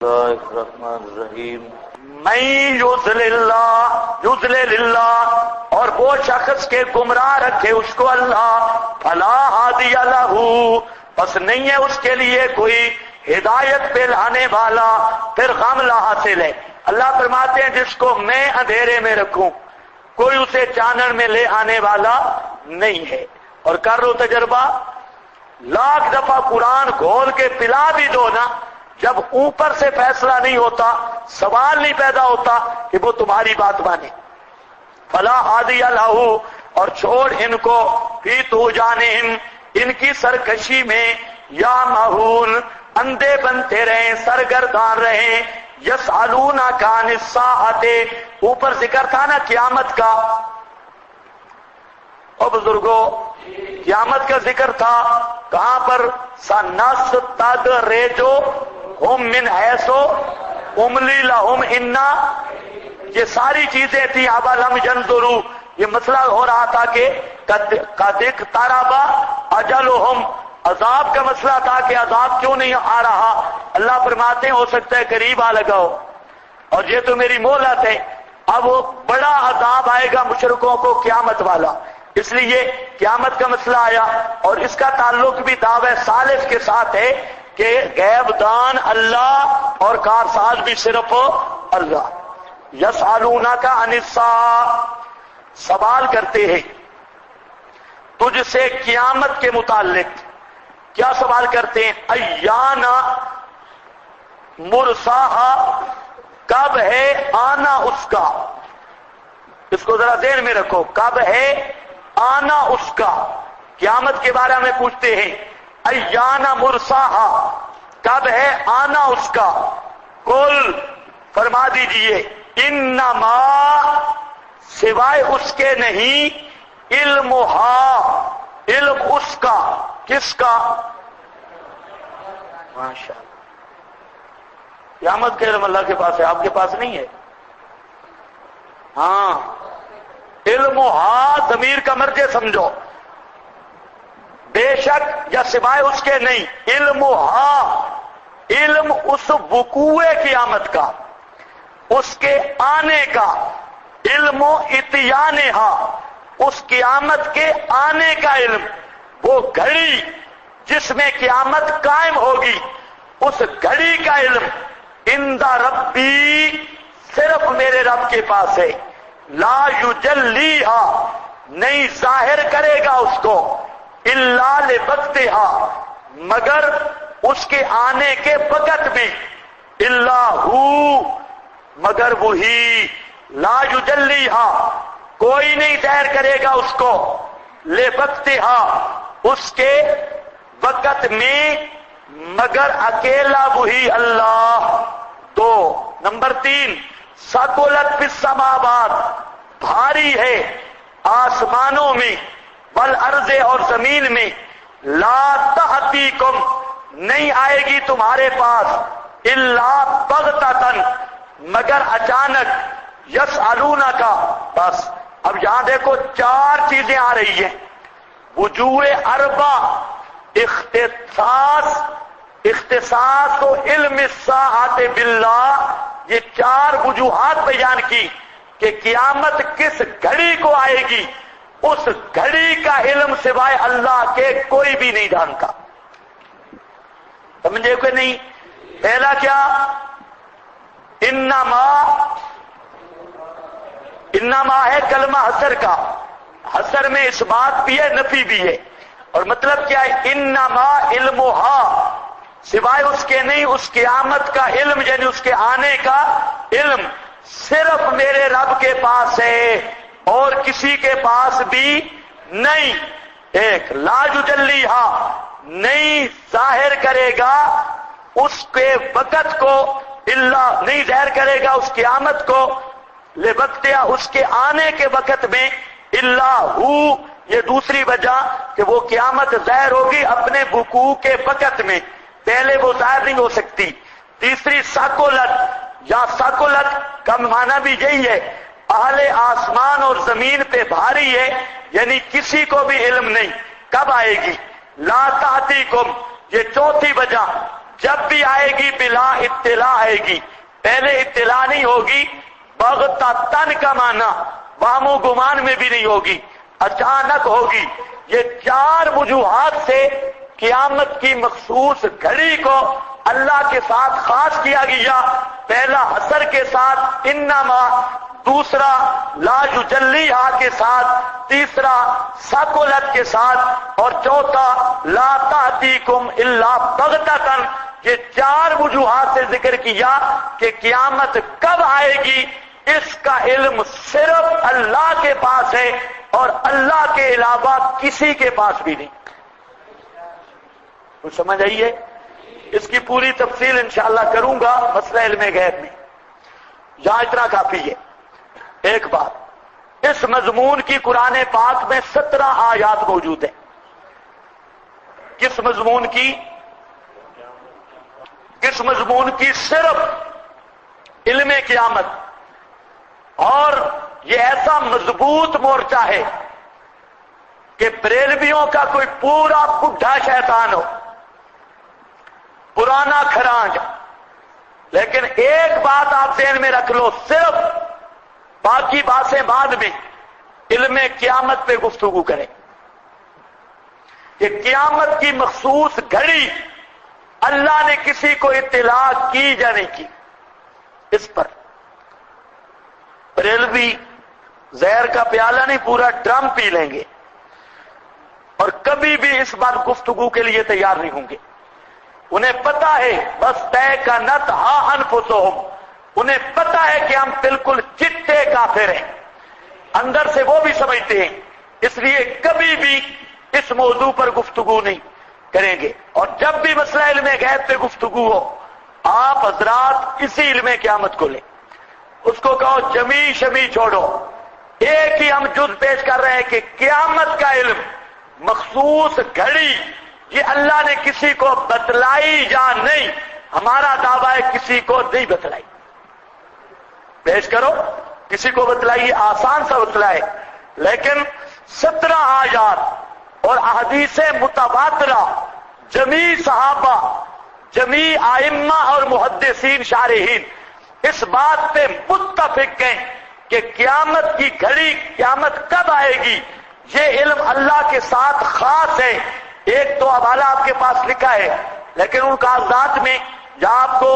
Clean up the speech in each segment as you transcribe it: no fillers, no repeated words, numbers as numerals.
الرحمن الرحیم من یضلل اللہ، اور وہ شخص کے گمراہ رکھے اس کو اللہ، فلا ہادی لہ، پس نہیں ہے اس کے لیے کوئی ہدایت پہ لانے والا، پھر غم لا حاصل ہے۔ اللہ فرماتے ہیں جس کو میں اندھیرے میں رکھوں کوئی اسے چانن میں لے آنے والا نہیں ہے۔ اور کر لو تجربہ، لاکھ دفعہ قرآن گھول کے پلا بھی دو نا، جب اوپر سے فیصلہ نہیں ہوتا، سوال نہیں پیدا ہوتا کہ وہ تمہاری بات مانے۔ فلا ہادی لہ، اور چھوڑ ان کو فی طغیانہم، ان کی سرکشی میں، یا مہون، اندھے بنتے رہیں، سرگردان رہیں، یسألونک عن الساعۃ، اوپر ذکر تھا نا قیامت کا، او بزرگوں قیامت کا ذکر تھا، کہاں پر؟ سنستدرجہم من حیث املی لہم انا، یہ ساری چیزیں تھیں۔ اب لم ینظروا، یہ مسئلہ ہو رہا تھا کہ قد اقترب اجلہم، عذاب کا مسئلہ تھا کہ عذاب کیوں نہیں آ رہا۔ اللہ فرماتے ہیں ہو سکتا ہے قریب آ لگاؤ، اور یہ تو میری مہلت ہے۔ اب وہ بڑا عذاب آئے گا مشرکوں کو قیامت والا، اس لیے قیامت کا مسئلہ آیا، اور اس کا تعلق بھی دعوی سالف کے ساتھ ہے کہ غیب دان اللہ اور کارساز بھی صرف اللہ۔ یسألونک عن الساعۃ، سوال کرتے ہیں تجھ سے قیامت کے متعلق۔ کیا سوال کرتے ہیں؟ ایانا مرساہا، کب ہے آنا اس کا؟ اس کو ذرا ذہن میں رکھو، کب ہے آنا اس کا؟ قیامت کے بارے میں پوچھتے ہیں، ایانا مرساہا، کب ہے آنا اس کا؟ قل، فرما دیجئے، انما، سوائے اس کے نہیں، علمہا، علم اس کا، کس کا؟ ماشاء اللہ، قیامت کا علم اللہ کے پاس ہے، آپ کے پاس نہیں ہے؟ ہاں، علمہا ضمیر کا مرجع سمجھو، بے شک یا سوائے اس کے نہیں، علمہا، علم اس وقوع قیامت کا، اس کے آنے کا، علم اتیانہا، اس قیامت کے آنے کا علم، وہ گھڑی جس میں قیامت قائم ہوگی، اس گھڑی کا علم عند ربی، صرف میرے رب کے پاس ہے، لا یجلیہا، نہیں ظاہر کرے گا اس کو، الا لوقتہا، مگر اس کے آنے کے وقت میں، الا ہو، مگر وہی، لا یجلیہا، کوئی نہیں ظاہر کرے گا اس کو، لوقتہا، اس کے وقت میں، مگر اکیلا وہی اللہ۔ دو، نمبر 3، ثقلت فی السماوات، بھاری ہے آسمانوں میں، والارض، اور زمین میں، لا تأتیکم، نہیں آئے گی تمہارے پاس، الا بغتۃ، مگر اچانک، یسألونک، بس اب یہاں دیکھو 4 چیزیں آ رہی ہیں، وجوہ اربع، اختصاص و علم الساعۃ باللہ، یہ 4 وجوہات بیان کی کہ قیامت کس گھڑی کو آئے گی، اس گھڑی کا علم سوائے اللہ کے کوئی بھی نہیں جانتا۔ سمجھے کہ نہیں؟ پہلا کیا؟ انما ہے کلمہ حصر کا، حصر میں اس بات بھی ہے، نفی بھی ہے، اور مطلب کیا ہے؟ انما علمہا، سوائے اس کے نہیں، اس قیامت کا علم یعنی اس کے آنے کا علم صرف میرے رب کے پاس ہے اور کسی کے پاس بھی نہیں۔ ایک، لا یجلیہا، نہیں ظاہر کرے گا اس کے وقت کو، الا، نہیں ظاہر کرے گا اس قیامت کو، لوقتہا، اس کے آنے کے وقت میں، الا ہو، یہ دوسری وجہ کہ وہ قیامت ظاہر ہوگی اپنے وقوع کے وقت میں، پہلے وہ ظاہر نہیں ہو سکتی۔ تیسری، ثقلت، یا ثقلت کا معنی بھی یہی ہے، اہل آسمان اور زمین پہ بھاری ہے، یعنی کسی کو بھی علم نہیں کب آئے گی۔ لا تأتیکم، یہ چوتھی وجہ جب بھی آئے گی بلا اطلاع آئے گی، پہلے اطلاع نہیں ہوگی، بغتتن کا معنی وہم و گمان میں بھی نہیں ہوگی، اچانک ہوگی۔ یہ چار وجوہات سے قیامت کی مخصوص گھڑی کو اللہ کے ساتھ خاص کیا گیا۔ پہلا حصر کے ساتھ انما، دوسرا لا یجلیھا کے ساتھ، تیسرا ثقلت کے ساتھ، اور چوتھا لا تأتیکم الا بغتۃ۔ یہ چار وجوہات سے ذکر کیا کہ قیامت کب آئے گی، اس کا علم صرف اللہ کے پاس ہے اور اللہ کے علاوہ کسی کے پاس بھی نہیں۔ کچھ سمجھ آئیے؟ اس کی پوری تفصیل انشاءاللہ کروں گا مسئلہ علم غیب میں، یہاں اتنا کافی ہے۔ ایک بات، اس مضمون کی قرآن پاک میں 17 آیات موجود ہیں۔ کس مضمون کی؟ کس مضمون کی؟ صرف علم قیامت۔ اور یہ ایسا مضبوط مورچہ ہے کہ بریلویوں کا کوئی پورا بڈھا شیطان ہو، پرانا کھرانج، لیکن ایک بات آپ ذہن میں رکھ لو، صرف باقی باتیں بعد میں، علم قیامت پہ گفتگو کریں کہ قیامت کی مخصوص گھڑی اللہ نے کسی کو اطلاع کی یا نہیں کی۔ اس پر بریلوی زہر کا پیالہ نہیں، پورا ڈرم پی لیں گے اور کبھی بھی اس بار گفتگو کے لیے تیار نہیں ہوں گے۔ انہیں پتا ہے بس طے کا نت ہا انفسہم، انہیں پتا ہے کہ ہم بالکل چٹے کافر ہیں، اندر سے وہ بھی سمجھتے ہیں، اس لیے کبھی بھی اس موضوع پر گفتگو نہیں کریں گے۔ اور جب بھی مسئلہ علم غیب پہ گفتگو ہو، آپ حضرات اسی علم قیامت کو لیں، اس کو کہو جمی شمی چھوڑو۔ ایک ہی ہم جز پیش کر رہے ہیں کہ قیامت کا علم مخصوص گھڑی یہ اللہ نے کسی کو بتلائی یا نہیں، ہمارا دعویٰ ہے کسی کو نہیں بتلائی۔ پیش کرو، کسی کو بتلائیے، آسان سا بتلائے، لیکن 17 آیات اور احادیث متواترہ، جمیع صحابہ، جمیع ائمہ اور محدثین شارحین اس بات پہ متفق ہیں کہ قیامت کی گھڑی، قیامت کب آئے گی، یہ علم اللہ کے ساتھ خاص ہے۔ ایک تو حوالہ آپ کے پاس لکھا ہے، لیکن ان کاغذات میں جہاں آپ کو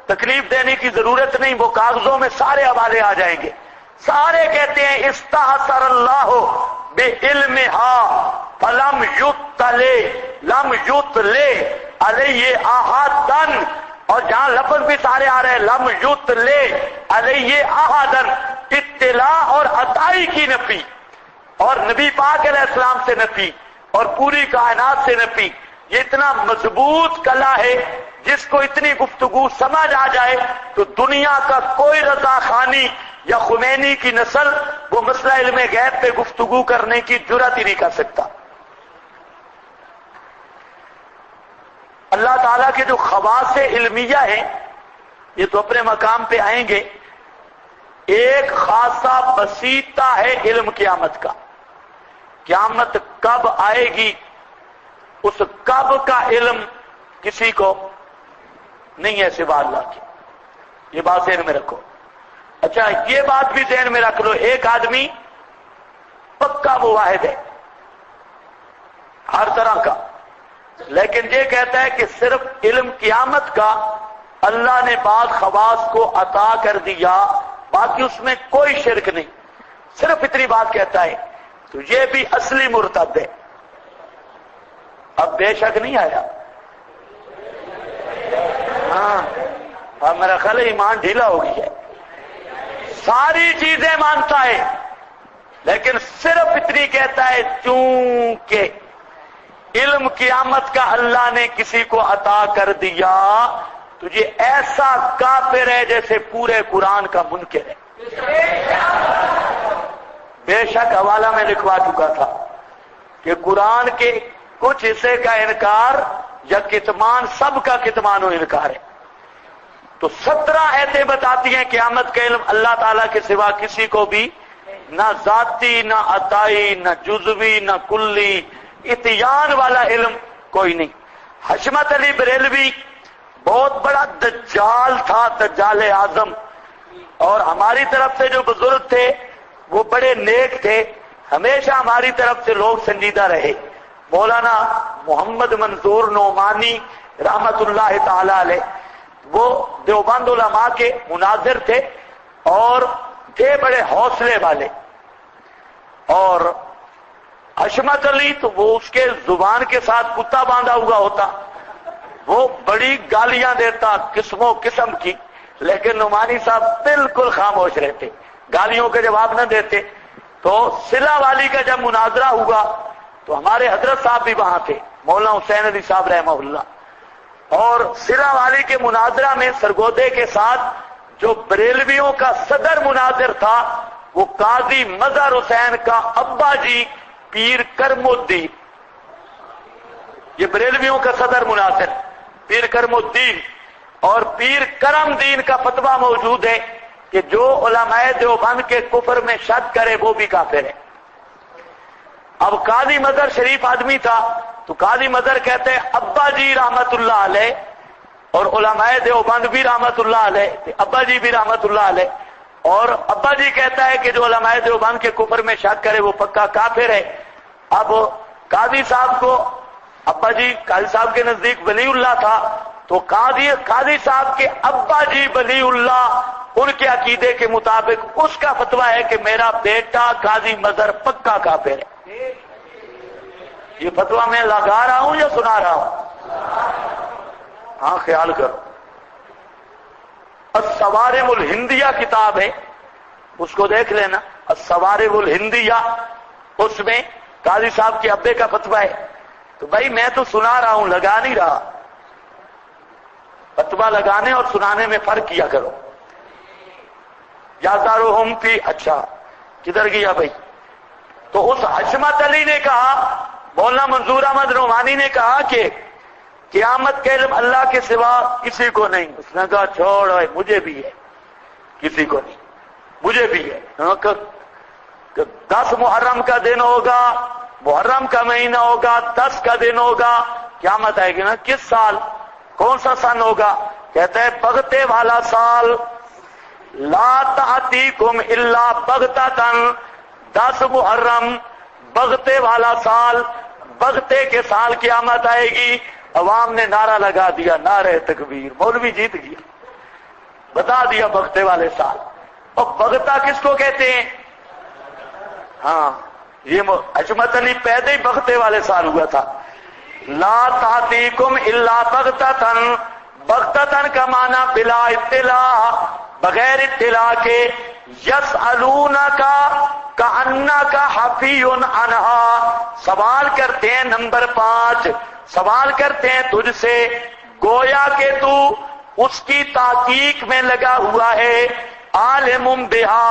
تکلیف دینے کی ضرورت نہیں، وہ کاغذوں میں سارے حوالے آ جائیں گے۔ سارے کہتے ہیں استحسر اللہ بعلمھا فلم یطلع لم یطلع علیہ احدن، اور جہاں لفظ بھی سارے آ رہے ہیں لم یطلع علیہ احدن، اطلاع اور عطائی کی نفی، اور نبی پاک علیہ السلام سے نفی، اور پوری کائنات سے نفی۔ یہ اتنا مضبوط کلا ہے، جس کو اتنی گفتگو سمجھ آ جائے تو دنیا کا کوئی رضا خانی یا خمینی کی نسل وہ مسئلہ علم غیب پہ گفتگو کرنے کی جرات ہی نہیں کر سکتا۔ اللہ تعالیٰ کے جو خواص علمیہ ہیں یہ تو اپنے مقام پہ آئیں گے۔ ایک خاصہ بسیطہ ہے علم قیامت کا، قیامت کب آئے گی اس کب کا علم کسی کو نہیں ہے سوا اللہ کی، یہ بات ذہن میں رکھو۔ اچھا یہ بات بھی ذہن میں رکھ لو، ایک آدمی پکا موحد ہے ہر طرح کا، لیکن یہ کہتا ہے کہ صرف علم قیامت کا اللہ نے بعض خواص کو عطا کر دیا، باقی اس میں کوئی شرک نہیں، صرف اتنی بات کہتا ہے، تو یہ بھی اصلی مرتد ہے۔ اب بے شک نہیں آیا؟ ہاں میرا خیال ہے ایمان ڈھیلا ہو گیا ہے، ساری چیزیں مانتا ہے لیکن صرف اتنی کہتا ہے چونکہ علم قیامت کا اللہ نے کسی کو عطا کر دیا، تو یہ ایسا کافر ہے جیسے پورے قرآن کا منکر ہے۔ بے شک حوالہ میں لکھوا چکا تھا کہ قرآن کے کچھ حصے کا انکار یا کتمان، سب کا کتمان و انکار ہے۔ تو 17 ایتیں بتاتی ہیں قیامت کا علم اللہ تعالیٰ کے سوا کسی کو بھی نہ ذاتی، نہ عطائی، نہ جزوی، نہ کلی، اتیان والا علم کوئی نہیں۔ حشمت علی بریلوی بہت بڑا دجال تھا، دجال اعظم. اور ہماری طرف سے جو بزرگ تھے وہ بڑے نیک تھے، ہمیشہ ہماری طرف سے لوگ سنجیدہ رہے. مولانا محمد منظور نعمانی رحمت اللہ تعالی علیہ، وہ دیوبند علماء کے مناظر تھے اور تھے بڑے حوصلے والے. اور حشمت علی تو وہ اس کے زبان کے ساتھ کتا باندھا ہوا ہوتا، وہ بڑی گالیاں دیتا قسموں قسم کی، لیکن نعمانی صاحب بالکل خاموش رہتے، گالیوں کا جواب نہ دیتے. تو صلہ والی کا جب مناظرہ ہوا تو ہمارے حضرت صاحب بھی وہاں تھے، مولانا حسین علی صاحب رحمہ اللہ. اور صلہ والی کے مناظرہ میں سرگودے کے ساتھ جو بریلویوں کا صدر مناظر تھا وہ قاضی مظہر حسین کا ابا جی پیر کرم الدین، یہ بریلویوں کا صدر مناظر پیر کرم الدین. اور پیر کرم دین کا فتویٰ موجود ہے کہ جو علماء دیوبند کے کفر میں شک کرے وہ بھی کافر ہے. اب قاضی مظہر شریف آدمی تھا تو قاضی مظہر کہتے ہیں ابا جی رحمت اللہ علیہ، اور علماء دیوبند بھی رحمت اللہ علیہ، ابا جی بھی رحمت اللہ علیہ. اور ابا جی کہتا ہے کہ جو علماء دیوبند کے کفر میں شک کرے وہ پکا کافر ہے. اب قاضی صاحب کو، ابا جی قاضی صاحب کے نزدیک ولی اللہ تھا، تو قاضی صاحب کے ابا جی ولی اللہ، ان کے عقیدے کے مطابق اس کا فتویٰ ہے کہ میرا بیٹا قاضی مظہر پکا کافر ہے. یہ فتویٰ میں لگا رہا ہوں یا سنا رہا ہوں؟ ہاں خیال کرو. الصوارم الہندیہ کتاب ہے، اس کو دیکھ لینا، الصوارم الہندیہ، اس میں قاضی صاحب کے ابے کا فتویٰ ہے. تو بھائی میں تو سنا رہا ہوں، لگا نہیں رہا. فتویٰ لگانے اور سنانے میں فرق کیا کرو. یازارہم فی، اچھا کدھر گیا بھائی؟ تو اس حشمت علی نے کہا، مولانا منظور احمد نعمانی نے کہا کہ قیامت کا علم اللہ کے سوا کسی کو نہیں. اس نے کہا چھوڑ، مجھے بھی ہے، کسی کو نہیں، مجھے بھی ہے. 10 محرم کا دن ہوگا، محرم کا مہینہ ہوگا، 10 کا دن ہوگا، قیامت آئے گی نا. کس سال؟ کون سا سن ہوگا؟ کہتا ہے بغتے والا سال. لا تأتیکم الا بغتۃ، 10 محرم بغتے والا سال، بغتے کے سال قیامت آئے گی. عوام نے نعرہ لگا دیا، نعرہ تکبیر، مولوی جیت گیا، بتا دیا بغتے والے سال. اور بغتا کس کو کہتے ہیں؟ ہاں یہ حشمت علی پیدا ہی بغتے والے سال ہوا تھا. لا تأتیکم الا بغتۃ، بغتۃ کا معنی بلا اطلاع، بغیر اطلاع کے. یسألونک کأنک حفی عنہا، سوال کرتے ہیں. نمبر 5، سوال کرتے ہیں تجھ سے گویا کہ تو اس کی تحقیق میں لگا ہوا ہے. عالم بہا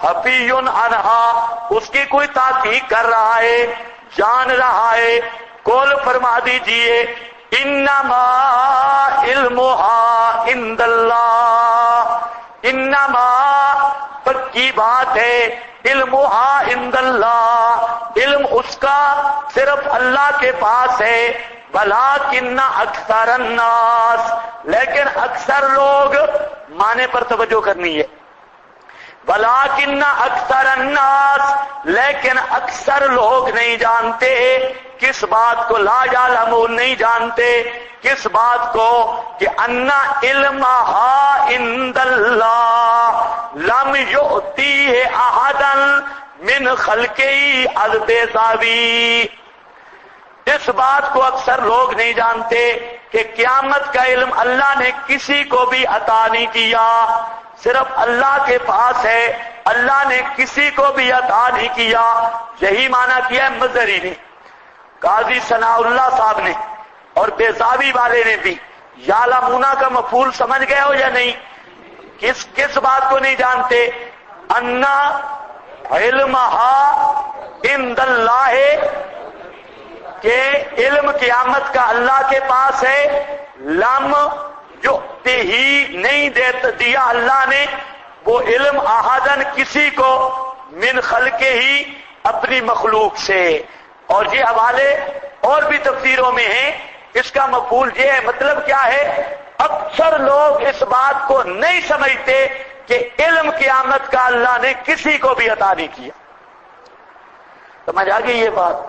حفی عنہا، اس کی کوئی تحقیق کر رہا ہے، جان رہا ہے. قول فرما دیجئے انما علمها عند اللہ، انما پکی بات ہے، علمها عند اللہ، علم اس کا صرف اللہ کے پاس ہے. ولکن اکثر الناس، لیکن اکثر لوگ، معنی پر توجہ کرنی ہے. ولکن اکثر الناس، لیکن اکثر لوگ نہیں جانتے. کس بات کو؟ لا یعلمون، نہیں جانتے. کس بات کو؟ کہ ان علمها عند اللہ لم یؤتیہ احدا من خلقہ البیضاوی. اس بات کو اکثر لوگ نہیں جانتے کہ قیامت کا علم اللہ نے کسی کو بھی عطا نہیں کیا، صرف اللہ کے پاس ہے، اللہ نے کسی کو بھی عطا نہیں کیا. یہی معنی کیا ہے مظہری نے، قاضی ثناء اللہ صاحب نے، اور بیضاوی والے نے بھی. یعلمونا کا مفعول سمجھ گئے ہو یا نہیں؟ کس بات کو نہیں جانتے؟ انا علمها عند اللہ، کہ علم قیامت کا اللہ کے پاس ہے. لم یؤتہ، نہیں دیا اللہ نے وہ علم احدن کسی کو، من خلقہ ہی، اپنی مخلوق سے. اور یہ حوالے اور بھی تفسیروں میں ہیں. اس کا مفعول یہ ہے، مطلب کیا ہے؟ اکثر لوگ اس بات کو نہیں سمجھتے کہ علم قیامت کا اللہ نے کسی کو بھی عطا نہیں کیا. سمجھ آ گئی یہ بات؟